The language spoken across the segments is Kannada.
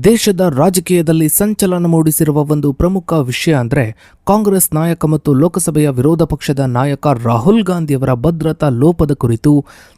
ದೇಶದ ರಾಜಕೀಯದಲ್ಲಿ ಸಂಚಲನ ಮೂಡಿಸಿರುವ ಒಂದು ಪ್ರಮುಖ ವಿಷಯ ಅಂದ್ರೆ ಕಾಂಗ್ರೆಸ್ ನಾಯಕ ಮತ್ತು ಲೋಕಸಭೆಯ ವಿರೋಧ ಪಕ್ಷದ ನಾಯಕ ರಾಹುಲ್ ಗಾಂಧಿಯವರ ಭದ್ರತಾ ಲೋಪದ ಕುರಿತು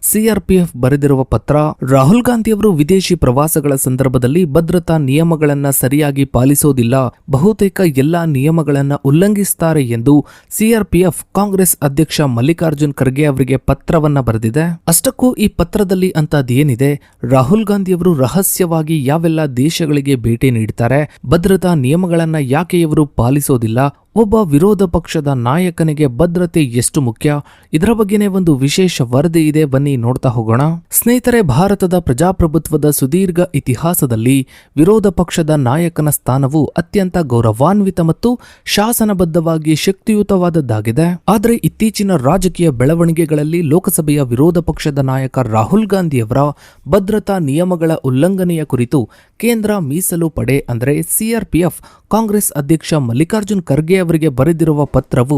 ಸಿಆರ್ಪಿಎಫ್ ಬರೆದಿರುವ ಪತ್ರ. ರಾಹುಲ್ ಗಾಂಧಿಯವರು ವಿದೇಶಿ ಪ್ರವಾಸಗಳ ಸಂದರ್ಭದಲ್ಲಿ ಭದ್ರತಾ ನಿಯಮಗಳನ್ನು ಸರಿಯಾಗಿ ಪಾಲಿಸೋದಿಲ್ಲ, ಬಹುತೇಕ ಎಲ್ಲಾ ನಿಯಮಗಳನ್ನು ಉಲ್ಲಂಘಿಸುತ್ತಾರೆ ಎಂದು ಸಿಆರ್ಪಿಎಫ್ ಕಾಂಗ್ರೆಸ್ ಅಧ್ಯಕ್ಷ ಮಲ್ಲಿಕಾರ್ಜುನ್ ಖರ್ಗೆ ಅವರಿಗೆ ಪತ್ರವನ್ನ ಬರೆದಿದೆ. ಅಷ್ಟಕ್ಕೂ ಈ ಪತ್ರದಲ್ಲಿ ಅಂತದ್ದೇನಿದೆ? ರಾಹುಲ್ ಗಾಂಧಿಯವರು ರಹಸ್ಯವಾಗಿ ಯಾವೆಲ್ಲ ದೇಶಗಳಿಗೆ ಭೇಟಿ ನೀಡುತ್ತಾರೆ, ಭದ್ರತಾ ನಿಯಮಗಳನ್ನ ಯಾಕೆ ಇವರು ಪಾಲಿಸೋದಿಲ್ಲ, ಒಬ್ಬ ವಿರೋಧ ಪಕ್ಷದ ನಾಯಕನಿಗೆ ಭದ್ರತೆ ಎಷ್ಟು ಮುಖ್ಯ, ಇದರ ಬಗ್ಗೆನೇ ಒಂದು ವಿಶೇಷ ವರದಿ ಇದೆ, ಬನ್ನಿ ನೋಡ್ತಾ ಹೋಗೋಣ. ಸ್ನೇಹಿತರೆ, ಭಾರತದ ಪ್ರಜಾಪ್ರಭುತ್ವದ ಸುದೀರ್ಘ ಇತಿಹಾಸದಲ್ಲಿ ವಿರೋಧ ಪಕ್ಷದ ನಾಯಕನ ಸ್ಥಾನವು ಅತ್ಯಂತ ಗೌರವಾನ್ವಿತ ಮತ್ತು ಶಾಸನಬದ್ಧವಾಗಿ ಶಕ್ತಿಯುತವಾದದ್ದಾಗಿದೆ. ಆದರೆ ಇತ್ತೀಚಿನ ರಾಜಕೀಯ ಬೆಳವಣಿಗೆಗಳಲ್ಲಿ ಲೋಕಸಭೆಯ ವಿರೋಧ ಪಕ್ಷದ ನಾಯಕ ರಾಹುಲ್ ಗಾಂಧಿಯವರ ಭದ್ರತಾ ನಿಯಮಗಳ ಉಲ್ಲಂಘನೆಯ ಕುರಿತು ಕೇಂದ್ರ ಮೀಸಲು ಪಡೆ ಅಂದರೆ ಸಿಆರ್ಪಿಎಫ್ ಕಾಂಗ್ರೆಸ್ ಅಧ್ಯಕ್ಷ ಮಲ್ಲಿಕಾರ್ಜುನ್ ಖರ್ಗೆ ಅವರಿಗೆ ಬರೆದಿರುವ ಪತ್ರವು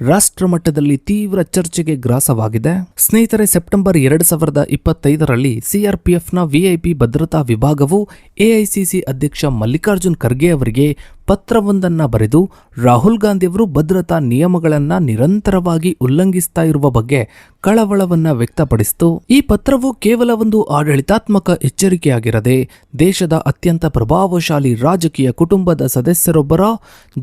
ರಾಷ್ಟ್ರಮಟ್ಟದಲ್ಲಿ ತೀವ್ರ ಚರ್ಚೆಗೆ ಗ್ರಾಸವಾಗಿದೆ. ಸ್ನೇಹಿತರೆ, ಸೆಪ್ಟೆಂಬರ್ 2025ರಲ್ಲಿ ಸಿಆರ್ಪಿಎಫ್ನ ವಿಐಪಿ ಭದ್ರತಾ ವಿಭಾಗವು ಎಐಸಿಸಿ ಅಧ್ಯಕ್ಷ ಮಲ್ಲಿಕಾರ್ಜುನ್ ಖರ್ಗೆ ಅವರಿಗೆ ಪತ್ರವೊಂದನ್ನು ಬರೆದು ರಾಹುಲ್ ಗಾಂಧಿಯವರು ಭದ್ರತಾ ನಿಯಮಗಳನ್ನು ನಿರಂತರವಾಗಿ ಉಲ್ಲಂಘಿಸ್ತಾ ಇರುವ ಬಗ್ಗೆ ಕಳವಳವನ್ನ ವ್ಯಕ್ತಪಡಿಸಿತು. ಈ ಪತ್ರವು ಕೇವಲ ಒಂದು ಆಡಳಿತಾತ್ಮಕ ಎಚ್ಚರಿಕೆಯಾಗಿರದೆ ದೇಶದ ಅತ್ಯಂತ ಪ್ರಭಾವಶಾಲಿ ರಾಜಕೀಯ ಕುಟುಂಬದ ಸದಸ್ಯರೊಬ್ಬರ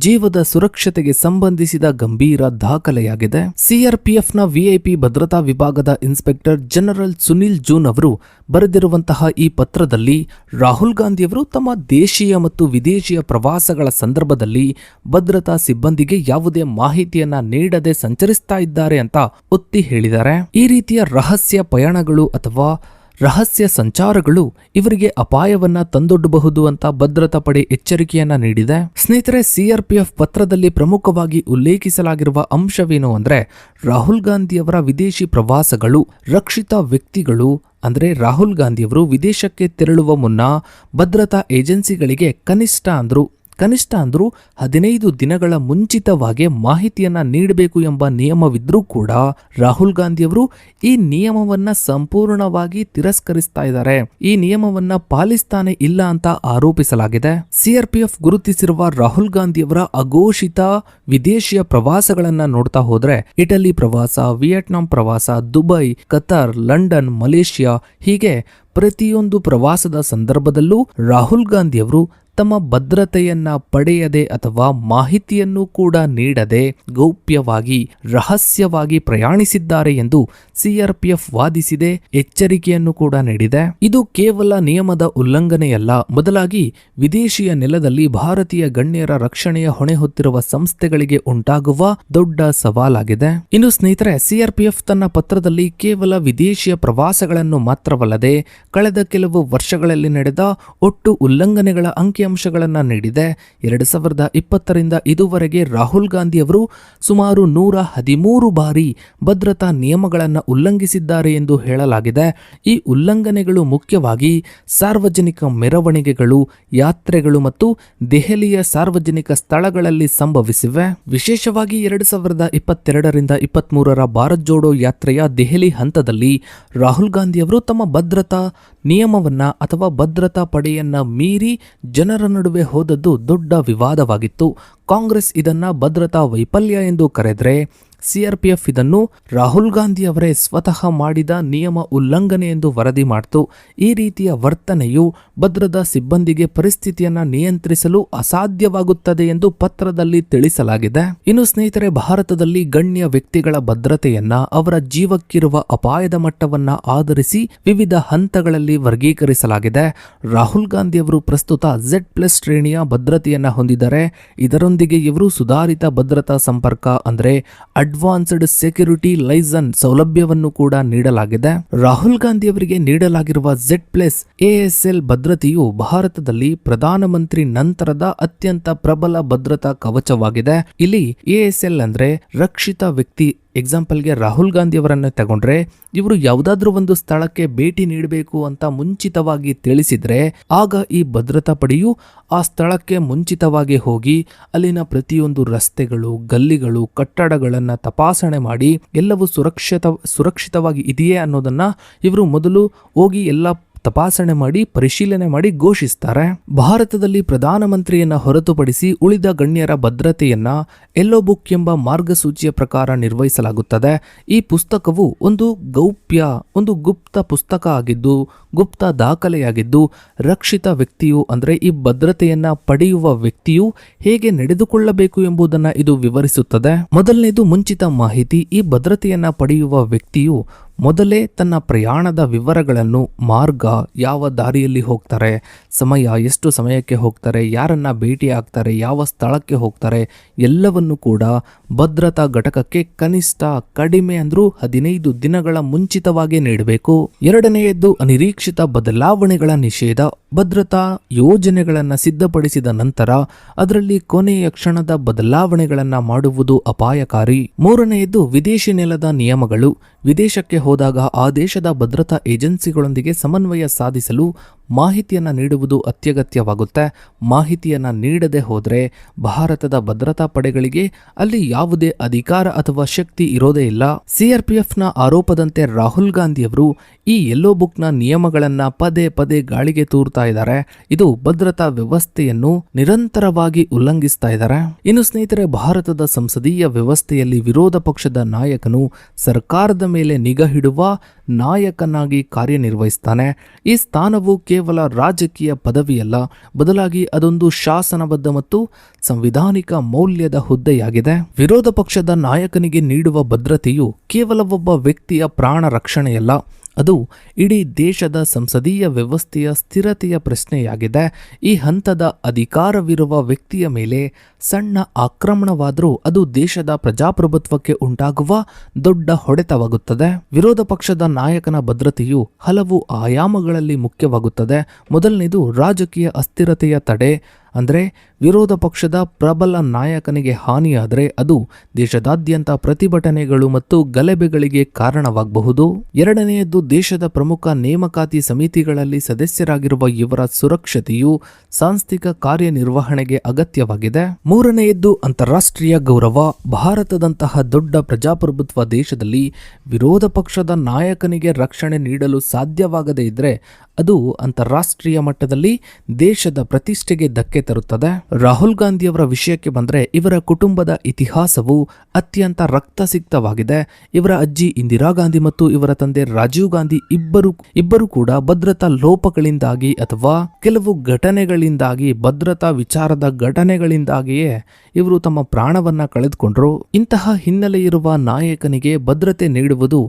ಜೀವದ ಸುರಕ್ಷತೆಗೆ ಸಂಬಂಧಿಸಿದ ಗಂಭೀರ ದಾಖಲೆಯಾಗಿದೆ. ಸಿಆರ್ಪಿಎಫ್ನ ವಿಐಪಿ ಭದ್ರತಾ ವಿಭಾಗದ ಇನ್ಸ್ಪೆಕ್ಟರ್ ಜನರಲ್ ಸುನಿಲ್ ಜೂನ್ ಅವರು ಬರೆದಿರುವಂತಹ ಈ ಪತ್ರದಲ್ಲಿ ರಾಹುಲ್ ಗಾಂಧಿಯವರು ತಮ್ಮ ದೇಶೀಯ ಮತ್ತು ವಿದೇಶಿಯ ಪ್ರವಾಸಗಳ ಸಂದರ್ಭದಲ್ಲಿ ಭದ್ರತಾ ಸಿಬ್ಬಂದಿಗೆ ಯಾವುದೇ ಮಾಹಿತಿಯನ್ನ ನೀಡದೆ ಸಂಚರಿಸ್ತಾ ಇದ್ದಾರೆ ಅಂತ ಒತ್ತಿ ಹೇಳಿದ್ದಾರೆ. ಈ ರೀತಿಯ ರಹಸ್ಯ ಪಯಣಗಳು ಅಥವಾ ರಹಸ್ಯ ಸಂಚಾರಗಳು ಇವರಿಗೆ ಅಪಾಯವನ್ನ ತಂದೊಡ್ಡಬಹುದು ಅಂತ ಭದ್ರತಾ ಪಡೆ ಎಚ್ಚರಿಕೆಯನ್ನ ನೀಡಿದೆ. ಸ್ನೇಹಿತರೆ, ಸಿಆರ್ಪಿಎಫ್ ಪತ್ರದಲ್ಲಿ ಪ್ರಮುಖವಾಗಿ ಉಲ್ಲೇಖಿಸಲಾಗಿರುವ ಅಂಶವೇನು ಅಂದ್ರೆ ರಾಹುಲ್ ಗಾಂಧಿಯವರ ವಿದೇಶಿ ಪ್ರವಾಸಗಳು ರಕ್ಷಿತ ವ್ಯಕ್ತಿಗಳು ಅಂದ್ರೆ ರಾಹುಲ್ ಗಾಂಧಿಯವರು ವಿದೇಶಕ್ಕೆ ತೆರಳುವ ಮುನ್ನ ಭದ್ರತಾ ಏಜೆನ್ಸಿಗಳಿಗೆ ಕನಿಷ್ಠ ಅಂದ್ರು 15 ದಿನಗಳ ಮುಂಚಿತವಾಗಿ ಮಾಹಿತಿಯನ್ನ ನೀಡಬೇಕು ಎಂಬ ನಿಯಮವಿದ್ರೂ ಕೂಡ ರಾಹುಲ್ ಗಾಂಧಿಯವರು ಈ ನಿಯಮವನ್ನ ಸಂಪೂರ್ಣವಾಗಿ ತಿರಸ್ಕರಿಸ್ತಾ ಇದ್ದಾರೆ. ಈ ನಿಯಮವನ್ನ ಪಾಲಿಸ್ತಾನೆ ಇಲ್ಲ ಅಂತ ಆರೋಪಿಸಲಾಗಿದೆ. ಸಿಆರ್ಪಿಎಫ್ ಗುರುತಿಸಿರುವ ರಾಹುಲ್ ಗಾಂಧಿಯವರ ಅಘೋಷಿತ ವಿದೇಶಿಯ ಪ್ರವಾಸಗಳನ್ನ ನೋಡ್ತಾ ಹೋದ್ರೆ ಇಟಲಿ ಪ್ರವಾಸ, ವಿಯೆಟ್ನಾಂ ಪ್ರವಾಸ, ದುಬೈ, ಕತಾರ್, ಲಂಡನ್, ಮಲೇಷಿಯಾ ಹೀಗೆ ಪ್ರತಿಯೊಂದು ಪ್ರವಾಸದ ಸಂದರ್ಭದಲ್ಲೂ ರಾಹುಲ್ ಗಾಂಧಿಯವರು ತಮ್ಮ ಭದ್ರತೆಯನ್ನ ಪಡೆಯದೆ ಅಥವಾ ಮಾಹಿತಿಯನ್ನು ಕೂಡ ನೀಡದೆ ಗೌಪ್ಯವಾಗಿ ರಹಸ್ಯವಾಗಿ ಪ್ರಯಾಣಿಸಿದ್ದಾರೆ ಎಂದು ಸಿಆರ್ಪಿಎಫ್ ವಾದಿಸಿದೆ, ಎಚ್ಚರಿಕೆಯನ್ನು ಕೂಡ ನೀಡಿದೆ. ಇದು ಕೇವಲ ನಿಯಮದ ಉಲ್ಲಂಘನೆಯಲ್ಲ, ಬದಲಾಗಿ ವಿದೇಶಿಯ ನೆಲದಲ್ಲಿ ಭಾರತೀಯ ಗಣ್ಯರ ರಕ್ಷಣೆಯ ಹೊಣೆ ಹೊತ್ತಿರುವ ಸಂಸ್ಥೆಗಳಿಗೆ ಉಂಟಾಗುವ ದೊಡ್ಡ ಸವಾಲಾಗಿದೆ. ಇನ್ನು ಸ್ನೇಹಿತರೆ, ಸಿಆರ್ಪಿಎಫ್ ತನ್ನ ಪತ್ರದಲ್ಲಿ ಕೇವಲ ವಿದೇಶಿಯ ಪ್ರವಾಸಗಳನ್ನು ಮಾತ್ರವಲ್ಲದೆ ಕಳೆದ ಕೆಲವು ವರ್ಷಗಳಲ್ಲಿ ನಡೆದ ಒಟ್ಟು ಉಲ್ಲಂಘನೆಗಳ ಅಂಕಿಅಂಶಗಳನ್ನು ನೀಡಿದೆ. 2020ರಿಂದ ಇದುವರೆಗೆ ರಾಹುಲ್ ಗಾಂಧಿ ಅವರು ಸುಮಾರು 113 ಬಾರಿ ಭದ್ರತಾ ನಿಯಮಗಳನ್ನು ಉಲ್ಲಂಘಿಸಿದ್ದಾರೆ ಎಂದು ಹೇಳಲಾಗಿದೆ. ಈ ಉಲ್ಲಂಘನೆಗಳು ಮುಖ್ಯವಾಗಿ ಸಾರ್ವಜನಿಕ ಮೆರವಣಿಗೆಗಳು, ಯಾತ್ರೆಗಳು ಮತ್ತು ದೆಹಲಿಯ ಸಾರ್ವಜನಿಕ ಸ್ಥಳಗಳಲ್ಲಿ ಸಂಭವಿಸಿವೆ. ವಿಶೇಷವಾಗಿ 2022ರಿಂದ 23ರ ಭಾರತ್ ಜೋಡೋ ಯಾತ್ರೆಯ ದೆಹಲಿ ಹಂತದಲ್ಲಿ ರಾಹುಲ್ ಗಾಂಧಿ ಅವರು ತಮ್ಮ ಭದ್ರತಾ ನಿಯಮವನ್ನ ಅಥವಾ ಭದ್ರತಾ ಪಡೆಯನ್ನ ಮೀರಿ ಜನರ ನಡುವೆ ಹೋದದ್ದು ದೊಡ್ಡ ವಿವಾದವಾಗಿತ್ತು. ಕಾಂಗ್ರೆಸ್ ಇದನ್ನ ಭದ್ರತಾ ವೈಫಲ್ಯ ಎಂದು ಕರೆದರೆ ಸಿಆರ್ಪಿಎಫ್ ಇದನ್ನು ರಾಹುಲ್ ಗಾಂಧಿ ಅವರೇ ಸ್ವತಃ ಮಾಡಿದ ನಿಯಮ ಉಲ್ಲಂಘನೆ ಎಂದು ವರದಿ ಮಾಡಿತು. ಈ ರೀತಿಯ ವರ್ತನೆಯು ಭದ್ರತಾ ಸಿಬ್ಬಂದಿಗೆ ಪರಿಸ್ಥಿತಿಯನ್ನ ನಿಯಂತ್ರಿಸಲು ಅಸಾಧ್ಯವಾಗುತ್ತದೆ ಎಂದು ಪತ್ರದಲ್ಲಿ ತಿಳಿಸಲಾಗಿದೆ. ಇನ್ನು ಸ್ನೇಹಿತರೆ, ಭಾರತದಲ್ಲಿ ಗಣ್ಯ ವ್ಯಕ್ತಿಗಳ ಭದ್ರತೆಯನ್ನ ಅವರ ಜೀವಕ್ಕಿರುವ ಅಪಾಯದ ಮಟ್ಟವನ್ನ ಆಧರಿಸಿ ವಿವಿಧ ಹಂತಗಳಲ್ಲಿ ವರ್ಗೀಕರಿಸಲಾಗಿದೆ. ರಾಹುಲ್ ಗಾಂಧಿ ಅವರು ಪ್ರಸ್ತುತ Z+ ಶ್ರೇಣಿಯ ಭದ್ರತೆಯನ್ನ ಹೊಂದಿದ್ದಾರೆ. ಇದರೊಂದಿಗೆ ಇವರು ಸುಧಾರಿತ ಭದ್ರತಾ ಸಂಪರ್ಕ ಅಂದ್ರೆ ಅಡ್ವಾನ್ಸ್ಡ್ ಸೆಕ್ಯೂರಿಟಿ ಲೈಸನ್ ಸೌಲಭ್ಯವನ್ನು ಕೂಡ ನೀಡಲಾಗಿದೆ. ರಾಹುಲ್ ಗಾಂಧಿ ಅವರಿಗೆ ನೀಡಲಾಗಿರುವ Z+ ASL ಭದ್ರತೆಯು ಭಾರತದಲ್ಲಿ ಪ್ರಧಾನಮಂತ್ರಿ ನಂತರದ ಅತ್ಯಂತ ಪ್ರಬಲ ಭದ್ರತಾ ಕವಚವಾಗಿದೆ. ಇಲ್ಲಿ ASL ಅಂದ್ರೆ ರಕ್ಷಿತ ವ್ಯಕ್ತಿ. ಎಕ್ಸಾಂಪಲ್ಗೆ ರಾಹುಲ್ ಗಾಂಧಿ ಅವರನ್ನು ತಗೊಂಡ್ರೆ ಇವರು ಯಾವುದಾದ್ರೂ ಒಂದು ಸ್ಥಳಕ್ಕೆ ಭೇಟಿ ನೀಡಬೇಕು ಅಂತ ಮುಂಚಿತವಾಗಿ ತಿಳಿಸಿದ್ರೆ ಆಗ ಈ ಭದ್ರತಾ ಪಡೆಯು ಆ ಸ್ಥಳಕ್ಕೆ ಮುಂಚಿತವಾಗಿ ಹೋಗಿ ಅಲ್ಲಿನ ಪ್ರತಿಯೊಂದು ರಸ್ತೆಗಳು, ಗಲ್ಲಿಗಳು, ಕಟ್ಟಡಗಳನ್ನು ತಪಾಸಣೆ ಮಾಡಿ ಎಲ್ಲವೂ ಸುರಕ್ಷಿತವಾಗಿ ಇದೆಯೇ ಅನ್ನೋದನ್ನ ಇವರು ಮೊದಲು ಹೋಗಿ ಎಲ್ಲ ತಪಾಸಣೆ ಮಾಡಿ ಪರಿಶೀಲನೆ ಮಾಡಿ ಘೋಷಿಸ್ತಾರೆ. ಭಾರತದಲ್ಲಿ ಪ್ರಧಾನಮಂತ್ರಿಯನ್ನ ಹೊರತುಪಡಿಸಿ ಉಳಿದ ಗಣ್ಯರ ಭದ್ರತೆಯನ್ನ ಯೆಲ್ಲೋ ಬುಕ್ ಎಂಬ ಮಾರ್ಗಸೂಚಿಯ ಪ್ರಕಾರ ನಿರ್ವಹಿಸಲಾಗುತ್ತದೆ. ಈ ಪುಸ್ತಕವು ಒಂದು ಗುಪ್ತ ಪುಸ್ತಕ ಆಗಿದ್ದು, ಗುಪ್ತ ದಾಖಲೆಯಾಗಿದ್ದು, ರಕ್ಷಿತ ವ್ಯಕ್ತಿಯು ಅಂದರೆ ಈ ಭದ್ರತೆಯನ್ನ ಪಡೆಯುವ ವ್ಯಕ್ತಿಯು ಹೇಗೆ ನಡೆದುಕೊಳ್ಳಬೇಕು ಎಂಬುದನ್ನು ಇದು ವಿವರಿಸುತ್ತದೆ. ಮೊದಲನೇದು ಮುಂಚಿತ ಮಾಹಿತಿ. ಈ ಭದ್ರತೆಯನ್ನ ಪಡೆಯುವ ವ್ಯಕ್ತಿಯು ಮೊದಲೇ ತನ್ನ ಪ್ರಯಾಣದ ವಿವರಗಳನ್ನು, ಮಾರ್ಗ, ಯಾವ ದಾರಿಯಲ್ಲಿ ಹೋಗ್ತಾರೆ, ಸಮಯ, ಎಷ್ಟು ಸಮಯಕ್ಕೆ ಹೋಗ್ತಾರೆ, ಯಾರನ್ನ ಭೇಟಿ ಆಗ್ತಾರೆ, ಯಾವ ಸ್ಥಳಕ್ಕೆ ಹೋಗ್ತಾರೆ, ಎಲ್ಲವನ್ನು ಕೂಡ ಭದ್ರತಾ ಘಟಕಕ್ಕೆ ಕನಿಷ್ಠ ಕಡಿಮೆ ಅಂದ್ರೂ 15 ದಿನಗಳ ಮುಂಚಿತವಾಗಿ ನೀಡಬೇಕು. ಎರಡನೆಯದ್ದು ಅನಿರೀಕ್ಷಿತ ಬದಲಾವಣೆಗಳ ನಿಷೇಧ. ಭದ್ರತಾ ಯೋಜನೆಗಳನ್ನು ಸಿದ್ಧಪಡಿಸಿದ ನಂತರ ಅದರಲ್ಲಿ ಕೊನೆಯ ಕ್ಷಣದ ಬದಲಾವಣೆಗಳನ್ನು ಮಾಡುವುದು ಅಪಾಯಕಾರಿ. ಮೂರನೆಯದ್ದು ವಿದೇಶಿ ನೆಲದ ನಿಯಮಗಳು. ವಿದೇಶಕ್ಕೆ ಹೋದಾಗ ಆ ದೇಶದ ಭದ್ರತಾ ಏಜೆನ್ಸಿಗಳೊಂದಿಗೆ ಸಮನ್ವಯ ಸಾಧಿಸಲು ಮಾಹಿತಿಯನ್ನು ನೀಡುವುದು ಅತ್ಯಗತ್ಯವಾಗುತ್ತೆ. ಮಾಹಿತಿಯನ್ನು ನೀಡದೆ ಹೋದರೆ ಭಾರತದ ಭದ್ರತಾ ಪಡೆಗಳಿಗೆ ಅಲ್ಲಿ ಯಾವುದೇ ಅಧಿಕಾರ ಅಥವಾ ಶಕ್ತಿ ಇರೋದೇ ಇಲ್ಲ. ಸಿಆರ್ಪಿಎಫ್ನ ಆರೋಪದಂತೆ ರಾಹುಲ್ ಗಾಂಧಿಯವರು ಈ ಯೆಲ್ಲೋ ಬುಕ್ನ ನಿಯಮಗಳನ್ನ ಪದೇ ಪದೇ ಗಾಳಿಗೆ ತೂರ್ತಾ ಇದ್ದಾರೆ. ಇದು ಭದ್ರತಾ ವ್ಯವಸ್ಥೆಯನ್ನು ನಿರಂತರವಾಗಿ ಉಲ್ಲಂಘಿಸ್ತಾ ಇದ್ದಾರೆ. ಇನ್ನು ಸ್ನೇಹಿತರೆ, ಭಾರತದ ಸಂಸದೀಯ ವ್ಯವಸ್ಥೆಯಲ್ಲಿ ವಿರೋಧ ಪಕ್ಷದ ನಾಯಕನು ಸರ್ಕಾರದ ಮೇಲೆ ನಿಗಾ ಇಡುವ ನಾಯಕನಾಗಿ ಕಾರ್ಯನಿರ್ವಹಿಸ್ತಾನೆ. ಈ ಸ್ಥಾನವು ಕೇವಲ ರಾಜಕೀಯ ಪದವಿಯಲ್ಲ, ಬದಲಾಗಿ ಅದೊಂದು ಶಾಸನಬದ್ಧ ಮತ್ತು ಸಂವಿಧಾನಿಕ ಮೌಲ್ಯದ ಹುದ್ದೆಯಾಗಿದೆ. ವಿರೋಧ ಪಕ್ಷದ ನಾಯಕನಿಗೆ ನೀಡುವ ಭದ್ರತೆಯು ಕೇವಲ ಒಬ್ಬ ವ್ಯಕ್ತಿಯ ಪ್ರಾಣ ರಕ್ಷಣೆಯಲ್ಲ, ಅದು ಇಡೀ ದೇಶದ ಸಂಸದೀಯ ವ್ಯವಸ್ಥೆಯ ಸ್ಥಿರತೆಯ ಪ್ರಶ್ನೆಯಾಗಿದೆ. ಈ ಹಂತದ ಅಧಿಕಾರವಿರುವ ವ್ಯಕ್ತಿಯ ಮೇಲೆ ಸಣ್ಣ ಆಕ್ರಮಣವಾದರೂ ಅದು ದೇಶದ ಪ್ರಜಾಪ್ರಭುತ್ವಕ್ಕೆ ಉಂಟಾಗುವ ದೊಡ್ಡ ಹೊಡೆತವಾಗುತ್ತದೆ. ವಿರೋಧ ಪಕ್ಷದ ನಾಯಕನ ಭದ್ರತೆಯು ಹಲವು ಆಯಾಮಗಳಲ್ಲಿ ಮುಖ್ಯವಾಗುತ್ತದೆ. ಮೊದಲನೇದು ರಾಜಕೀಯ ಅಸ್ಥಿರತೆಯ ತಡೆ. ಅಂದರೆ ವಿರೋಧ ಪಕ್ಷದ ಪ್ರಬಲ ನಾಯಕನಿಗೆ ಹಾನಿಯಾದರೆ ಅದು ದೇಶದಾದ್ಯಂತ ಪ್ರತಿಭಟನೆಗಳು ಮತ್ತು ಗಲಭೆಗಳಿಗೆ ಕಾರಣವಾಗಬಹುದು. ಎರಡನೆಯದು ದೇಶದ ಪ್ರಮುಖ ನೇಮಕಾತಿ ಸಮಿತಿಗಳಲ್ಲಿ ಸದಸ್ಯರಾಗಿರುವ ಇವರ ಸುರಕ್ಷತೆಯು ಸಾಂಸ್ಥಿಕ ಕಾರ್ಯನಿರ್ವಹಣೆಗೆ ಅಗತ್ಯವಾಗಿದೆ. ಮೂರನೆಯದ್ದು ಅಂತಾರಾಷ್ಟ್ರೀಯ ಗೌರವ. ಭಾರತದಂತಹ ದೊಡ್ಡ ಪ್ರಜಾಪ್ರಭುತ್ವ ದೇಶದಲ್ಲಿ ವಿರೋಧ ಪಕ್ಷದ ನಾಯಕನಿಗೆ ರಕ್ಷಣೆ ನೀಡಲು ಸಾಧ್ಯವಾಗದೇ ಇದ್ರೆ ಅದು ಅಂತಾರಾಷ್ಟ್ರೀಯ ಮಟ್ಟದಲ್ಲಿ ದೇಶದ ಪ್ರತಿಷ್ಠೆಗೆ ಧಕ್ಕೆ ತರುತ್ತದೆ. ರಾಹುಲ್ ಗಾಂಧಿಯವರ ವಿಷಯಕ್ಕೆ ಬಂದರೆ ಇವರ ಕುಟುಂಬದ ಇತಿಹಾಸವು ಅತ್ಯಂತ ರಕ್ತಸಿಕ್ತವಾಗಿದೆ. ಇವರ ಅಜ್ಜಿ ಇಂದಿರಾ ಗಾಂಧಿ ಮತ್ತು ಇವರ ತಂದೆ ರಾಜೀವ್ ಗಾಂಧಿ ಇಬ್ಬರು ಕೂಡ ಭದ್ರತಾ ಲೋಪಗಳಿಂದಾಗಿ ಅಥವಾ ಕೆಲವು ಘಟನೆಗಳಿಂದಾಗಿ, ಭದ್ರತಾ ವಿಚಾರದ ಘಟನೆಗಳಿಂದಾಗಿಯೇ ಇವರು ತಮ್ಮ ಪ್ರಾಣವನ್ನ ಕಳೆದುಕೊಂಡ್ರು. ಇಂತಹ ಹಿನ್ನೆಲೆ ಇರುವ ನಾಯಕನಿಗೆ ಭದ್ರತೆ ನೀಡುವುದು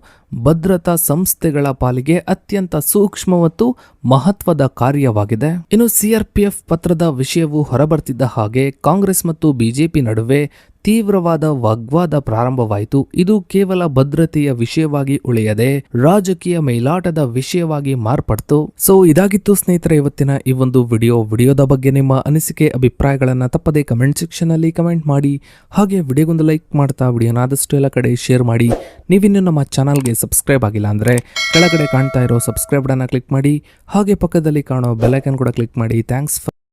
ಭದ್ರತಾ ಸಂಸ್ಥೆಗಳ ಪಾಲಿಗೆ ಅತ್ಯಂತ ಸೂಕ್ಷ್ಮ ಮತ್ತು ಮಹತ್ವದ ಕಾರ್ಯವಾಗಿದೆ. ಇನ್ನು ಸಿಆರ್ಪಿಎಫ್ ಪತ್ರದ ವಿಷಯವು ಹೊರಬರ್ತಿದ್ದ ಹಾಗೆ ಕಾಂಗ್ರೆಸ್ ಮತ್ತು ಬಿಜೆಪಿ ನಡುವೆ ತೀವ್ರವಾದ ವಾಗ್ವಾದ ಪ್ರಾರಂಭವಾಯಿತು. ಇದು ಕೇವಲ ಭದ್ರತೆಯ ವಿಷಯವಾಗಿ ಉಳಿಯದೆ ರಾಜಕೀಯ ಮೇಲಾಟದ ವಿಷಯವಾಗಿ ಮಾರ್ಪಡ್ತು. ಸೊ ಇದಾಗಿತ್ತು ಸ್ನೇಹಿತರೆ ಇವತ್ತಿನ ಈ ಒಂದು ವಿಡಿಯೋದ ಬಗ್ಗೆ ನಿಮ್ಮ ಅನಿಸಿಕೆ, ಅಭಿಪ್ರಾಯಗಳನ್ನ ತಪ್ಪದೆ ಕಮೆಂಟ್ ಸೆಕ್ಷನ್ ಅಲ್ಲಿ ಕಮೆಂಟ್ ಮಾಡಿ. ಹಾಗೆ ವಿಡಿಯೋಗೊಂದು ಲೈಕ್ ಮಾಡ್ತಾ ವಿಡಿಯೋನ ಆದಷ್ಟು ಎಲ್ಲ ಕಡೆ ಶೇರ್ ಮಾಡಿ. ನೀವಿನ್ನು ನಮ್ಮ ಚಾನಲ್ಗೆ ಸಬ್ಸ್ಕ್ರೈಬ್ ಆಗಿಲ್ಲ ಅಂದ್ರೆ ಕೆಳಗಡೆ ಕಾಣ್ತಾ ಇರೋ ಸಬ್ಸ್ಕ್ರೈಬ್ ಅನ್ನ ಕ್ಲಿಕ್ ಮಾಡಿ. ಹಾಗೆ ಪಕ್ಕದಲ್ಲಿ ಕಾಣೋ ಬೆಲ್ ಐಕಾನ್ ಕೂಡ ಕ್ಲಿಕ್ ಮಾಡಿ. ಥ್ಯಾಂಕ್ಸ್.